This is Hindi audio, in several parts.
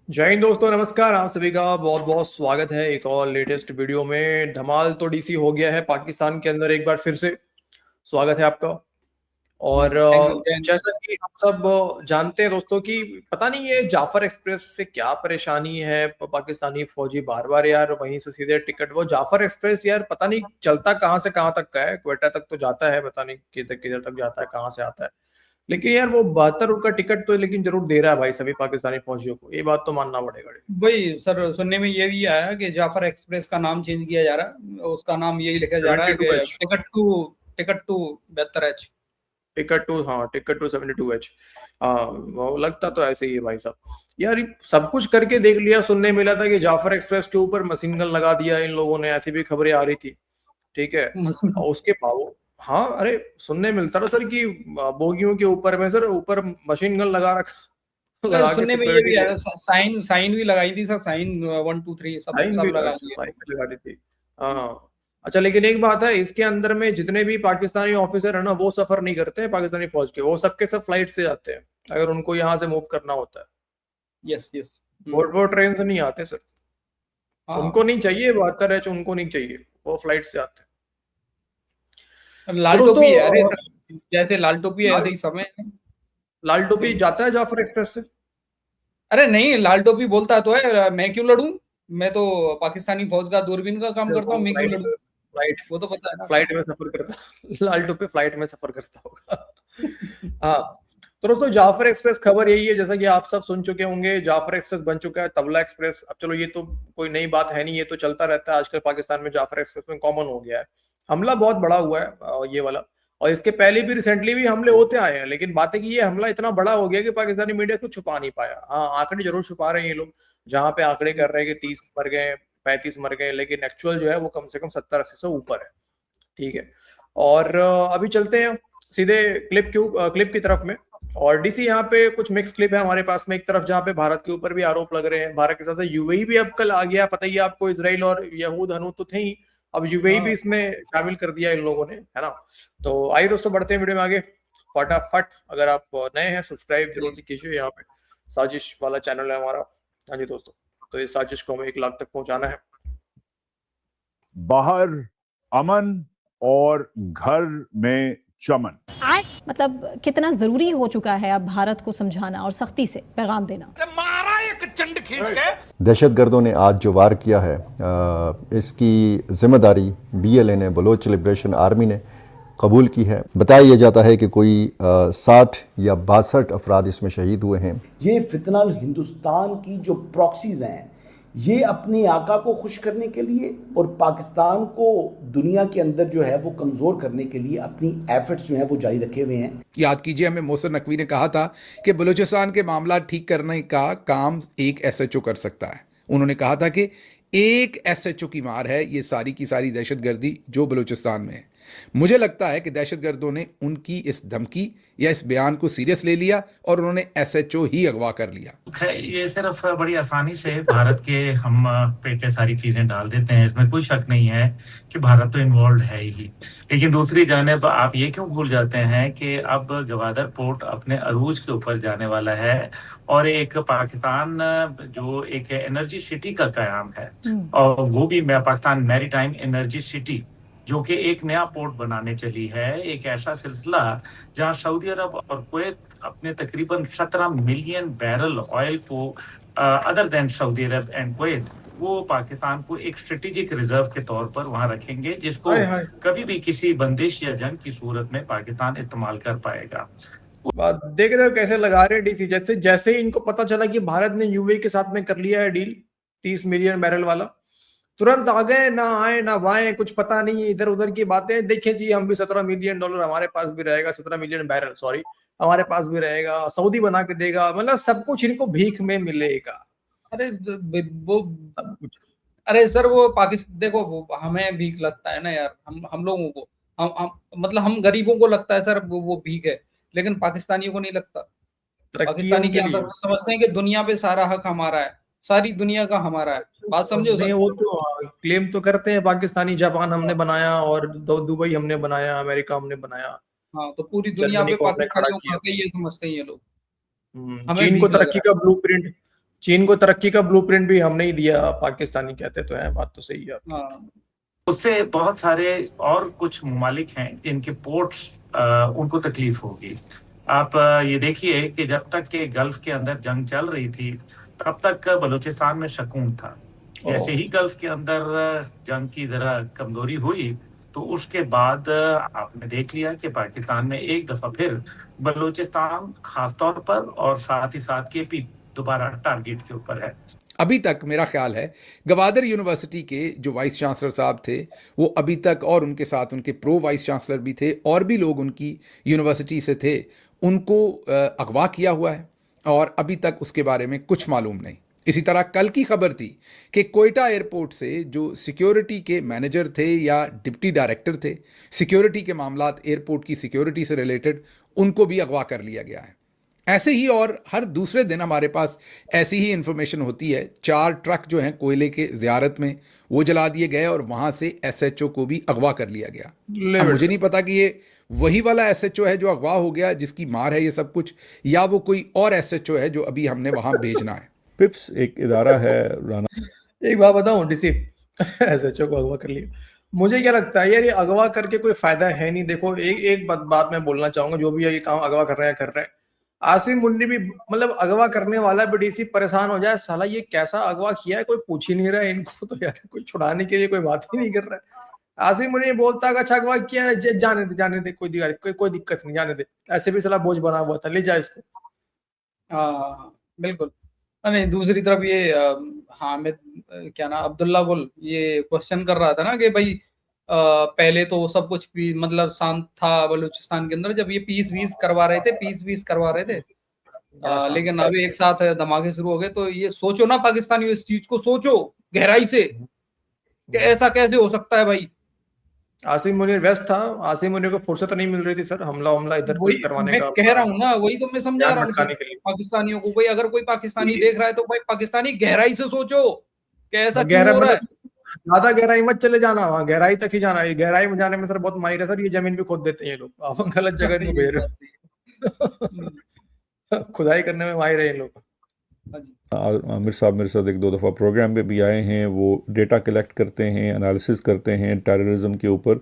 जय हिंद दोस्तों, नमस्कार। आप सभी का बहुत बहुत स्वागत है एक और लेटेस्ट वीडियो में। धमाल तो डीसी हो गया है पाकिस्तान के अंदर एक बार फिर से। स्वागत है आपका। और थैंक यू जैन। जैसा कि हम सब जानते हैं दोस्तों कि पता नहीं ये जाफर एक्सप्रेस से क्या परेशानी है। पाकिस्तानी फौजी बार बार यार वहीं से सीधे टिकट, वो जाफर एक्सप्रेस यार पता नहीं चलता कहाँ से कहाँ तक का है। क्वेटा तक तो जाता है, पता नहीं किधर किधर तक जाता है, कहाँ से आता है। लेकिन यार वो 72 का टिकट तो लेकिन जरूर दे रहा है भाई सभी पाकिस्तानी फौजियों को, ये बात तो मानना पड़ेगा। वही सर, सुनने में ये भी आया कि जाफर एक्सप्रेस का नाम चेंज किया जा रहा है, उसका नाम यही लिखा जा रहा है कि 72H ticket to 72H। Ticket to 72H। हाँ, वो लगता तो ऐसे ही है भाई साहब। यार ये सब कुछ करके देख लिया, सुनने मिला था कि जाफर एक्सप्रेस के ऊपर मशीन गन लगा दिया इन लोगों ने, ऐसी भी खबरें आ रही थी। ठीक है। और उसके बावजूद हाँ, अरे सुनने मिलता था सर कि बोगियों के ऊपर में सर ऊपर मशीन गन लगा रखा, लगा के सुनने में ये सिक्योरिटी भी दे। आया, साइन साइन भी लगाई थी सर, साइन 1 2 3 सब साइन भी सब लगा अच्छा, दिए। साइन भी लगा दी थी। हाँ। अच्छा, लेकिन एक बात है, इसके अंदर में जितने भी पाकिस्तानी ऑफिसर है ना वो सफर नहीं करते हैं पाकिस्तानी फौज के, वो सबके सब फ्लाइट से जाते हैं अगर उनको यहाँ से मूव करना होता है। Yes yes. वो ट्रेन से नहीं आते सर। हाँ, उनको नहीं चाहिए 72H, उनको नहीं चाहिए, वो फ्लाइट से आते हैं। तो लाल दोस्तों टोपी है, अरे सर जैसे लाल टोपी है लाल ऐसे ही समय है। लाल टोपी जाता है जाफर एक्सप्रेस से। अरे नहीं, लाल टोपी बोलता तो है मैं क्यों लड़ूं, मैं तो पाकिस्तानी फौज का दूरबीन का काम करता वो हूँ, मैं क्यों फ्लाइट लड़ूं। से फ्लाइट वो तो पता है ना फ्लाइट में सफर करता लाल टोपी फ्लाइट में सफर करता होगा। हाँ। तो दोस्तों जाफर एक्सप्रेस खबर यही है, जैसा कि आप सब सुन चुके होंगे, जाफर एक्सप्रेस बन चुका है तबला एक्सप्रेस। अब चलो ये तो कोई नई बात है नहीं, ये तो चलता रहता है आजकल पाकिस्तान में, जाफर एक्सप्रेस में कॉमन हो गया है। हमला बहुत बड़ा हुआ है ये वाला। और इसके पहले भी रिसेंटली भी हमले होते आए हैं, लेकिन बात है कि ये हमला इतना बड़ा हो गया कि पाकिस्तानी मीडिया को छुपा नहीं पाया। हाँ, आंकड़े जरूर छुपा रहे हैं ये लोग, जहां पे आंकड़े कर रहे हैं कि 30 मर गए, 35 मर गए, लेकिन एक्चुअल जो है वो कम से कम 70-80 से ऊपर है। ठीक है। और अभी चलते हैं सीधे क्लिप की तरफ में। और डीसी यहाँ पे कुछ मिक्स क्लिप है हमारे पास में, एक तरफ जहाँ पे भारत के ऊपर भी आरोप लग रहे हैं, भारत के साथ साथ यूएई भी अब कल आ गया, पता ही है आपको। इसराइल और यहूद हनूद तो थे ही, अब यूएई भी हाँ। इसमें शामिल कर दिया इन लोगों ने, है ना। तो आइए दोस्तों बढ़ते हैं वीडियो में आगे फटाफट। अगर आप नए हैं सब्सक्राइब जरूर से कीजिए, यहाँ पे साजिश वाला चैनल है हमारा। हाँ जी दोस्तों, तो इस साजिश को हमें 1 लाख तक पहुंचाना है। बाहर अमन और घर में चमन। मतलब कितना जरूरी हो चुका है अब भारत को समझाना और सख्ती से पैगाम देना। मारा एक चंड खींच के। दहशतगर्दों ने आज जो वार किया है, इसकी जिम्मेदारी बीएलए ने, बलोच लिबरेशन आर्मी ने कबूल की है। बताया यह जाता है कि कोई 60 या 62 अफराद इसमें शहीद हुए हैं। ये फितनल हिंदुस्तान की जो प्रॉक्सीज हैं, ये अपने आका को खुश करने के लिए और पाकिस्तान को दुनिया के अंदर जो है वो कमज़ोर करने के लिए अपनी एफर्ट्स जो है वो जारी रखे हुए हैं। याद कीजिए, हमें मोहसिन नकवी ने कहा था कि बलूचिस्तान के मामला ठीक करने का काम एक एसएचओ कर सकता है। उन्होंने कहा था कि एक एसएचओ की मार है ये सारी की सारी दहशतगर्दी जो बलूचिस्तान में है। मुझे लगता है कि दहशतगर्दों ने उनकी इस धमकी या इस बयान को सीरियस ले लिया और उन्होंने एसएचओ ही अगवा कर लिया। ये सिर्फ बड़ी आसानी से भारत के हम पेटे सारी चीजें डाल देते हैं, इसमें कोई शक नहीं है कि भारत तो इन्वॉल्व है ही। लेकिन दूसरी जानिब आप ये क्यों भूल जाते हैं कि अब गवादर पोर्ट अपने अरूज के ऊपर जाने वाला है और एक पाकिस्तान जो एक एनर्जी सिटी का कयाम है, और वो भी पाकिस्तान मैरीटाइम एनर्जी सिटी, जो कि एक नया पोर्ट बनाने चली है। एक ऐसा सिलसिला जहां सऊदी अरब और कुवैत अपने तकरीबन 17 मिलियन बैरल ऑयल को other than Saudi Arab and Kuwait, वो पाकिस्तान को एक स्ट्रेटेजिक रिजर्व के तौर पर वहां रखेंगे, जिसको कभी भी किसी बंदिश या जंग की सूरत में पाकिस्तान इस्तेमाल कर पाएगा। देख रहे हो कैसे लगा रहे हैं डीसी, जैसे जैसे ही इनको पता चला कि भारत ने यूएई के साथ में कर लिया है डील 30 मिलियन बैरल वाला, तुरंत आ गए, ना आए ना वाए, कुछ पता नहीं, इधर उधर की बातें। देखें जी, हम भी $17 मिलियन हमारे पास भी रहेगा, 17 मिलियन बैरल सॉरी हमारे पास भी रहेगा, सऊदी बना के देगा, मतलब सब कुछ इनको भीख में मिलेगा। अरे वो सब कुछ। अरे सर वो पाकिस्तान देखो, वो हमें भीख लगता है ना यार, हम लोगों को, हम मतलब हम गरीबों को लगता है सर वो भीख है, लेकिन पाकिस्तानियों को नहीं लगता। तरक्की है पाकिस्तानी उनके क्या लिए। समझते हैं कि दुनिया पे सारा हक हमारा है, सारी दुनिया का हमारा है। बात समझो नहीं, सर। वो तो क्लेम तो करते हैं पाकिस्तानी, जापान हमने बनाया और दुबई हमने बनाया, अमेरिका हमने बनाया, हाँ, तो पूरी दुनिया जर्मनी पे को हमने खड़ा पाकिस्तानियों का किया। हक है, ये समझते हैं ये लोग। हमें चीन को भीख लग तरक्की रहा का ब्लूप्रिंट चीन को तरक्की का ब्लूप्रिंट भी हमने ही दिया, पाकिस्तानी कहते तो हैं, बात तो सही है। हाँ, उससे बहुत सारे और कुछ ममालिक हैं जिनके पोर्ट्स उनको तकलीफ होगी। आप ये देखिए कि जब तक के गल्फ के अंदर जंग चल रही थी तब तक बलूचिस्तान में सुकून था। जैसे ही गल्फ के अंदर जंग की जरा कमजोरी हुई तो उसके बाद आपने देख लिया कि पाकिस्तान में एक दफा फिर बलूचिस्तान खासतौर पर और साथ ही साथ केपी दोबारा टारगेट के ऊपर है। अभी तक मेरा ख्याल है गवादर यूनिवर्सिटी के जो वाइस चांसलर साहब थे वो अभी तक, और उनके साथ उनके प्रो वाइस चांसलर भी थे और भी लोग उनकी यूनिवर्सिटी से थे, उनको अगवा किया हुआ है और अभी तक उसके बारे में कुछ मालूम नहीं। इसी तरह कल की खबर थी कि कोयटा एयरपोर्ट से जो सिक्योरिटी के मैनेजर थे या डिप्टी डायरेक्टर थे, सिक्योरिटी के मामलात एयरपोर्ट की सिक्योरिटी से रिलेटेड, उनको भी अगवा कर लिया गया है। ऐसे ही और हर दूसरे दिन हमारे पास ऐसी ही इंफॉर्मेशन होती है। 4 ट्रक जो हैं कोयले के ज़ियारत में वो जला दिए गए और वहाँ से एसएचओ को भी अगवा कर लिया गया। अब मुझे नहीं पता कि ये वही वाला एसएचओ है जो अगवा हो गया, जिसकी मार है ये सब कुछ, या वो कोई और एसएचओ है जो अभी हमने वहाँ भेजना है। पिप्स एक इदारा है राना। एक बात बताऊं डीसी, एसएचओ को अगवा कर लिया, मुझे क्या लगता है यार, ये अगवा करके कोई फायदा है नहीं। देखो एक बात मैं बोलना चाहूंगा, जो भी ये काम अगवा कर रहे हैं। आसिम मुन्नी भी, मतलब अगवा करने वाला भी डीसी परेशान हो जाए, साला ये कैसा अगवा किया है, कोई पूछ ही नहीं रहा है इनको, तो यार कोई छुड़ाने के लिए कोई बात ही नहीं कर रहा है। आसिम मुन्नी बोलता है अच्छा अगवा किया है, जाने दे, कोई दिक्कत नहीं, जाने दे, ऐसे भी साला बोझ बना हुआ था, ले जा इसको। हाँ, बिल्कुल। नहीं, दूसरी तरफ ये हामिद क्या ना अब्दुल्ला गुल ये क्वेश्चन कर रहा था ना कि भाई पहले तो सब कुछ भी मतलब शांत था बलूचिस्तान के अंदर, जब ये पीस वीस करवा रहे थे लेकिन अभी एक साथ धमाके शुरू हो गए। तो ये सोचो ना पाकिस्तानी, इस चीज को सोचो गहराई से कि ऐसा कैसे हो सकता है भाई। आसिम मुनीर व्यस्त था, आसिम मुनीर को फुर्सत नहीं मिल रही थी सर, हमला इधर वही करवाने मैं का, कह रहा हूँ ना, वही तो मैं समझा रहा हूँ भटकाने के लिए। पाकिस्तानियों को। कोई अगर कोई पाकिस्तानी देख रहा है तो भाई पाकिस्तानी गहराई से सोचो कि ऐसा क्यों गहरा हो रहा है। ज्यादा गहराई मत चले जाना, वहाँ गहराई तक ही जाना है। गहराई में जाने में सर बहुत माहिर है सर, ये जमीन भी खोद देते हैं ये लोग, आप गलत जगह इनको भेज रहे हो। खुदाई करने में माहिर है ये लोग। आमिर साहब मेरे साथ 1-2 दफ़ा प्रोग्राम पे भी आए हैं, वो डेटा कलेक्ट करते हैं, एनालिसिस करते हैं टेररिज्म के ऊपर।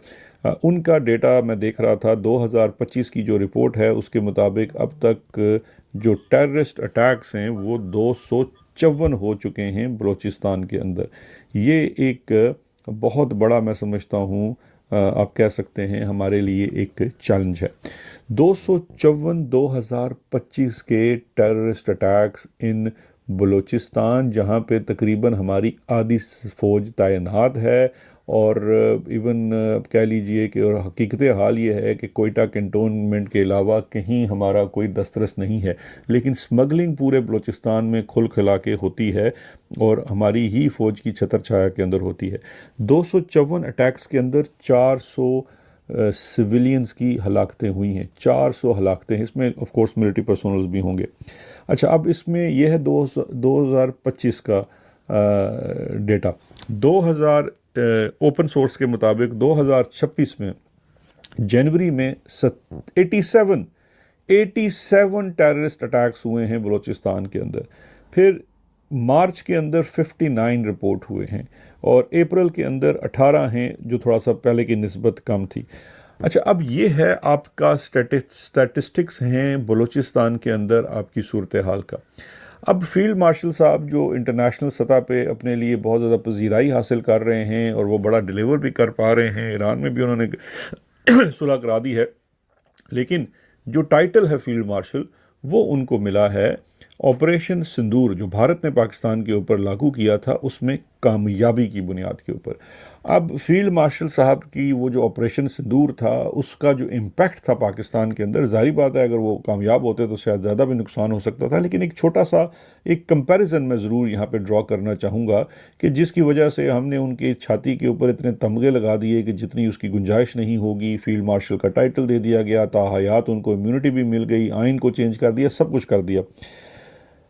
उनका डेटा मैं देख रहा था, 2025 की जो रिपोर्ट है उसके मुताबिक अब तक जो टेररिस्ट अटैक्स हैं वो 254 हो चुके हैं बलूचिस्तान के अंदर। ये एक बहुत बड़ा, मैं समझता हूँ आप कह सकते हैं हमारे लिए एक चैलेंज है। 254 2025 के टेररिस्ट अटैक्स इन बलूचिस्तान, जहाँ पे तकरीबन हमारी आधी फ़ौज तैनात है, और इवन कह लीजिए कि और हकीकत हाल ये है कि कोयटा कैंटोनमेंट के अलावा कहीं हमारा कोई दस्तरस नहीं है, लेकिन स्मगलिंग पूरे बलूचिस्तान में खुल खिला के होती है और हमारी ही फ़ौज की छतर छाया के अंदर होती है। 254 अटैक्स के अंदर 400 सिविलियंस की हलाकतें हुई हैं, 400 हलाकतें हैं, इसमें ऑफ कोर्स मिलिट्री पर्सोनल्स भी होंगे। अच्छा, अब इसमें यह है 2025 का डेटा। 2000 ओपन सोर्स के मुताबिक 2026 में जनवरी में 87 टेररिस्ट अटैक्स हुए हैं बलूचिस्तान के अंदर। फिर मार्च के अंदर 59 रिपोर्ट हुए हैं और अप्रैल के अंदर 18 हैं, जो थोड़ा सा पहले की निस्बत कम थी। अच्छा, अब ये है आपका स्टैटिस्टिक्स हैं बलूचिस्तान के अंदर आपकी सूरत हाल का। अब फील्ड मार्शल साहब जो इंटरनेशनल सतह पे अपने लिए बहुत ज़्यादा पजीराई हासिल कर रहे हैं और वो बड़ा डिलीवर भी कर पा रहे हैं, ईरान में भी उन्होंने सुलह करा दी है, लेकिन जो टाइटल है फील्ड मार्शल वो उनको मिला है ऑपरेशन सिंदूर, जो भारत ने पाकिस्तान के ऊपर लागू किया था उसमें कामयाबी की बुनियाद के ऊपर। अब फील्ड मार्शल साहब की वो जो ऑपरेशन सिंदूर था उसका जो इम्पैक्ट था पाकिस्तान के अंदर, जाहिर बात है अगर वो कामयाब होते तो शायद ज़्यादा भी नुकसान हो सकता था, लेकिन एक छोटा सा एक कंपैरिजन मैं ज़रूर यहाँ पे ड्रॉ करना चाहूँगा कि जिसकी वजह से हमने उनकी छाती के ऊपर इतने तमगे लगा दिए कि जितनी उसकी गुंजाइश नहीं होगी, फील्ड मार्शल का टाइटल दे दिया गया, ताहयात उनको इम्यूनिटी भी मिल गई, आइन को चेंज कर दिया, सब कुछ कर दिया।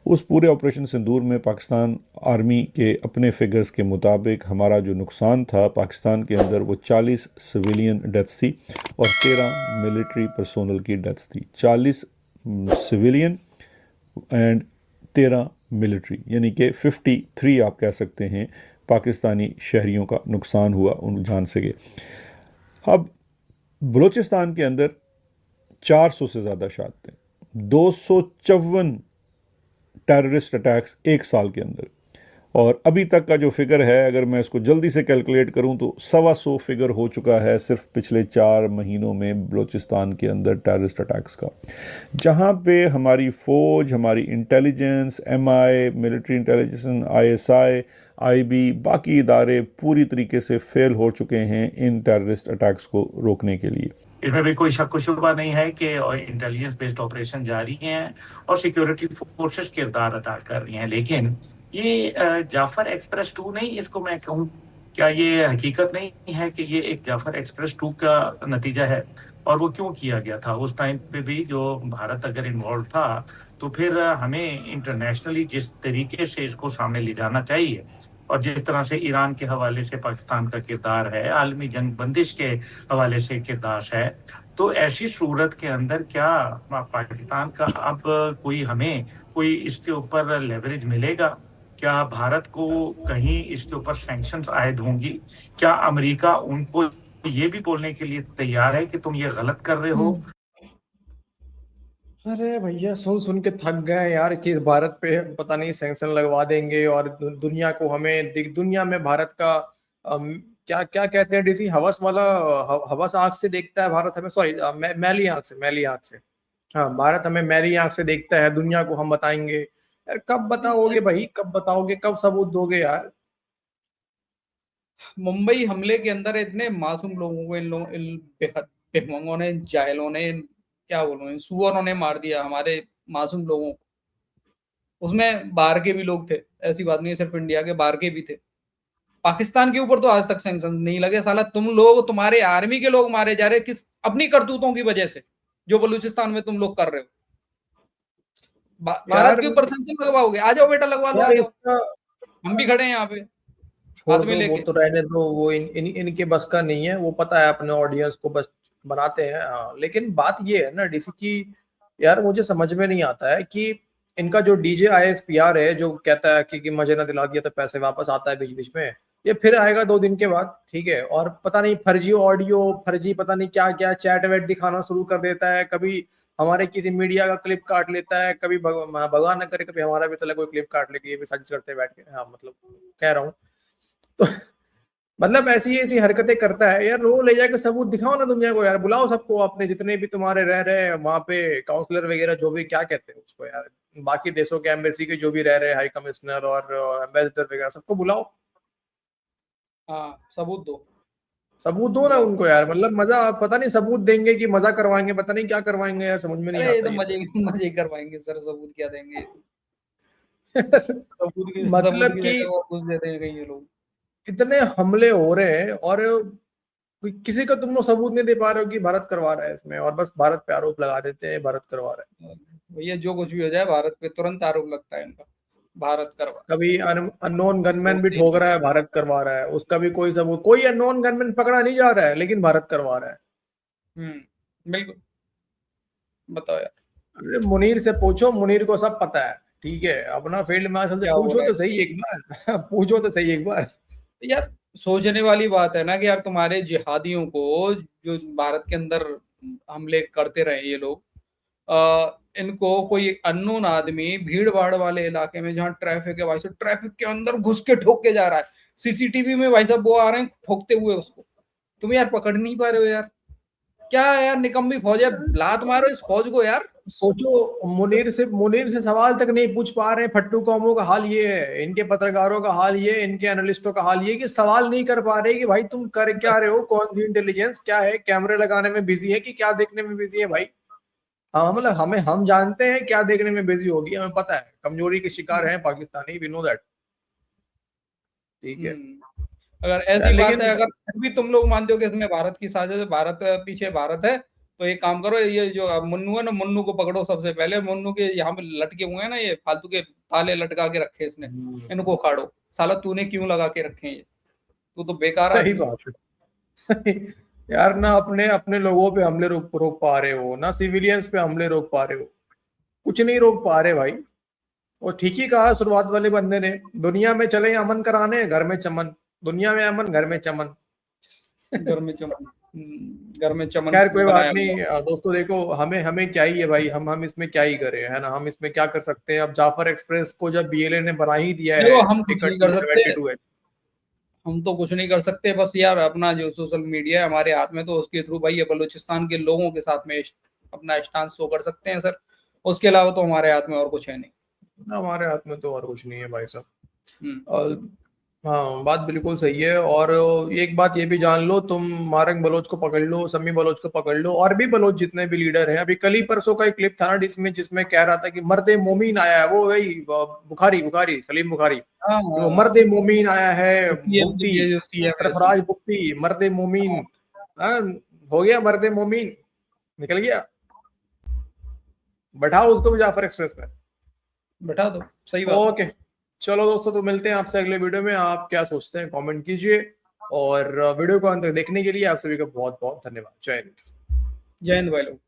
उस पूरे ऑपरेशन सिंदूर में पाकिस्तान आर्मी के अपने फिगर्स के मुताबिक हमारा जो नुकसान था पाकिस्तान के अंदर वो 40 सिविलियन डेथ्स थी और 13 मिलिट्री पर्सोनल की डेथ्स थी। 40 सिविलियन एंड 13 मिलिट्री, यानी कि 53 आप कह सकते हैं पाकिस्तानी शहरियों का नुकसान हुआ, उन जान से गए। अब बलूचिस्तान के अंदर 400 से ज़्यादा शहादतें, 254 टेररिस्ट अटैक्स एक साल के अंदर, और अभी तक का जो फिगर है अगर मैं इसको जल्दी से कैलकुलेट करूं तो 125 फिगर हो चुका है सिर्फ पिछले 4 महीनों में बलूचिस्तान के अंदर टेररिस्ट अटैक्स का, जहां पे हमारी फ़ौज, हमारी intelligence, MI, military intelligence, ISI, IB, बाकी इदारे पूरी तरीके से फेल हो चुके हैं इन टेररिस्ट अटैक्स को रोकने के लिए। इसमें भी कोई शक शुबा नहीं है कि इंटेलिजेंस बेस्ड ऑपरेशन जारी हैं और सिक्योरिटी फोर्सेस किरदार अदा कर रही हैं, लेकिन ये जाफर एक्सप्रेस 2 नहीं, इसको मैं कहूँ, क्या ये हकीकत नहीं है कि ये एक जाफर एक्सप्रेस 2 का नतीजा है? और वो क्यों किया गया था? उस टाइम पे भी जो भारत अगर इन्वॉल्व था तो फिर हमें इंटरनेशनली जिस तरीके से इसको सामने ले जाना चाहिए और जिस तरह से ईरान के हवाले से पाकिस्तान का किरदार है, आलमी जंग बंदिश के हवाले से किरदार है, तो ऐसी सूरत के अंदर क्या पाकिस्तान का अब हमें कोई इसके ऊपर लेवरेज मिलेगा? क्या भारत को कहीं इसके ऊपर सैंक्शंस आयद होंगी? क्या अमेरिका उनको ये भी बोलने के लिए तैयार है कि तुम ये गलत कर रहे हो? अरे भैया सुन सुन के थक गए यार कि भारत पे पता नहीं सैंक्शन लगवा देंगे और दुनिया को हमें दुनिया में भारत का क्या क्या कहते हैं डीसी, हवस वाला, हवस आंख से देखता है भारत हमें, सॉरी मैली आंख से, हाँ भारत हमें मैली आंख से देखता है, दुनिया को हम बताएंगे यार। कब बताओगे भाई, कब बताओगे, कब सबूत दोगे यार? मुंबई हमले के अंदर इतने मासूम लोगों को इन बेहमंगों ने, जाहिलों ने, क्या बोलूं, इन सुअरों ने मार दिया, हमारे मासूम लोगों को। उसमें बाहर के भी लोग थे, ऐसी बात नहीं है, सिर्फ इंडिया के, बाहर के भी थे। पाकिस्तान के ऊपर तो आज तक सैंक्शन नहीं लगे। साला तुम लोग, तुम्हारे आर्मी के लोग मारे जा रहे किस अपनी करतूतों की वजह से, जो बलूचिस्तान में तुम लोग कर रहे हो। भारत के ऊपर सैंक्शन लगवाओगे? आ जाओ बेटा, लगवा लो, आ जाओ, हम भी खड़े हैं यहाँ पे छोड़ हाथ में दो, लेके। वो तो रहने दो, वो इनके बस का नहीं है, वो पता है अपने ऑडियंस को बस बनाते हैं। हाँ लेकिन बात ये है ना डीसी की, यार मुझे समझ में नहीं आता है कि इनका जो DJ ISPR है जो कहता है कि मजे ना दिला दिया तो पैसे वापस आता है बीच बीच में, ये फिर आएगा 2 दिन के बाद, ठीक है, और पता नहीं फर्जी ऑडियो, फर्जी पता नहीं क्या क्या चैट वैट दिखाना शुरू कर देता है, कभी हमारे किसी मीडिया का क्लिप काट लेता है, कभी भगवान न करे कभी हमारा भी चला कोई क्लिप काट लेके, ये भी साजिश करते बैठ के, हाँ मतलब कह रहा हूँ तो मतलब ऐसी ऐसी हरकतें करता है यार। वो ले जाके सबूत दिखाओ ना दुनिया को यार, बुलाओ सबको, अपने जितने भी तुम्हारे रह रहे हैं वहां पे काउंसलर वगैरह, जो भी क्या कहते हैं उसको यार, बाकी देशों के एम्बेसी के जो भी रह रहे हैं, हाई कमिश्नर और एम्बेसडर वगैरह, सबको बुलाओ, हाँ सबूत दो, सबूत दो ना उनको यार। मतलब मजा, पता नहीं सबूत देंगे कि मजा करवाएंगे, पता नहीं क्या करवाएंगे यार, समझ में नहीं अरे ये आता तो ये मजे मजे करवाएंगे सर, सबूत क्या देंगे? सबूत की मतलब कि जगह और कुछ देते हैं कहीं ये लोग। इतने हमले हो रहे हैं और किसी का तुम लोग सबूत नहीं दे पा रहे हो कि भारत करवा रहा है इसमें, और बस भारत पे आरोप लगा देते हैं भारत करवा रहा है। भैया जो कुछ भी हो जाए भारत पे तुरंत आरोप लगता है इनका, भारत करवा। कभी अननोन गनमैन भी ठोक रहा है, भारत करवा रहा है, उसका भी कोई सबूत, कोई अननोन गनमैन पकड़ा नहीं जा रहा है लेकिन भारत करवा रहा है। बिल्कुल, बताओ यार। अरे मुनीर से पूछो, मुनीर को सब पता है, ठीक है, अपना फील्ड मार्शल से पूछो तो सही एक बार पूछो तो सही एक बार यार सोचने वाली बात है ना कि यार तुम्हारे जिहादियों को जो भारत के अंदर हमले करते रहे ये लोग, इनको कोई अननोन आदमी भीड़ भाड़ वाले इलाके में जहाँ ट्रैफिक है भाई साहब, ट्रैफिक के अंदर घुस के ठोक के जा रहा है, CCTV में भाई साहब वो आ रहे हैं ठोकते हुए उसको, तुम यार पकड़ नहीं पा रहे हो यार? क्या यार निकम्मी फौज है, लात मारो इस फौज को यार। सोचो, मुनीर से सवाल तक नहीं पूछ पा रहे हैं। फट्टू कौमों का हाल ये है, इनके पत्रकारों का हाल ये, इनके एनालिस्टों का हाल ये कि सवाल नहीं कर पा रहे कि भाई तुम कर क्या रहे हो, कौन सी इंटेलिजेंस क्या है, कैमरे लगाने में बिजी है कि क्या देखने में बिजी है भाई। हाँ मतलब हम जानते हैं क्या देखने में बिजी होगी, हमें पता है कमजोरी के शिकार हैं पाकिस्तानी, वी नो दैट, ठीक है। अगर ऐसी बात है, अगर भी तुम लोग मानते हो कि इसमें भारत की साजिश है, भारत पीछे भारत है, तो एक काम करो, ये जो मुन्नू है ना, मुन्नू को पकड़ो सबसे पहले। मुन्नू के यहाँ पे लटके हुए हैं ना, ये फालतू के ताले लटका के रखे इसने, इनको उखाड़ो। साला तूने क्यों लगा के रखे हैं ये? तू तो बेकार सही बात है यार, ना अपने लोगों पे हमले रोक पा रहे हो, ना सिविलियंस पे हमले रोक पा रहे हो, कुछ नहीं रोक पा रहे भाई। वो ठीक ही कहा शुरुआत वाले बंदे ने, दुनिया में चले अमन कराने, घर में चमन, दुनिया में अमन, घर में चमन। घर में चमन, घर में चमन खैर कोई बात बनाया नहीं हुआ। दोस्तों, देखो हमें क्या ही है भाई, हम इसमें क्या ही करें, है ना, हम इसमें क्या कर सकते हैं। अब जाफर एक्सप्रेस को जब बीएलए ने बना ही दिया है देखो हम कुछ टिकट नहीं कर सकते, 72 है। हम तो कुछ नहीं कर सकते, बस यार अपना जो सोशल मीडिया है हमारे हाथ में, तो उसके थ्रू भाई ये बलूचिस्तान के लोगों के साथ में अपना स्टांस शो कर सकते हैं सर। उसके अलावा तो हमारे हाथ में और कुछ है नहीं। ना हमारे हाथ में तो और कुछ नहीं है भाई साहब। हम्म। और हाँ बात बिल्कुल सही है। और एक बात ये भी जान लो तुम, मारंग बलोच को पकड़ लो, समी बलोच को पकड़ लो, और भी बलोच जितने भी लीडर हैं। अभी कल ही परसों का एक क्लिप था ना जिसमें कह रहा था कि मर्दे मोमीन आया है, वो वही बुखारी सलीम बुखारी, तो मर्दे मोमीन आया है, बुख्ती सरफराज बुख्ती, मर्दे मोमीन। हो गया मर्दे मोमीन, निकल गया। बैठाओ उसको भी जाफर एक्सप्रेस में, बैठा दो, सही बात। ओके चलो दोस्तों, तो मिलते हैं आपसे अगले वीडियो में। आप क्या सोचते हैं कमेंट कीजिए, और वीडियो को अंत तक देखने के लिए आप सभी का बहुत बहुत धन्यवाद। जय हिंद। जय हिंद भाई लोग।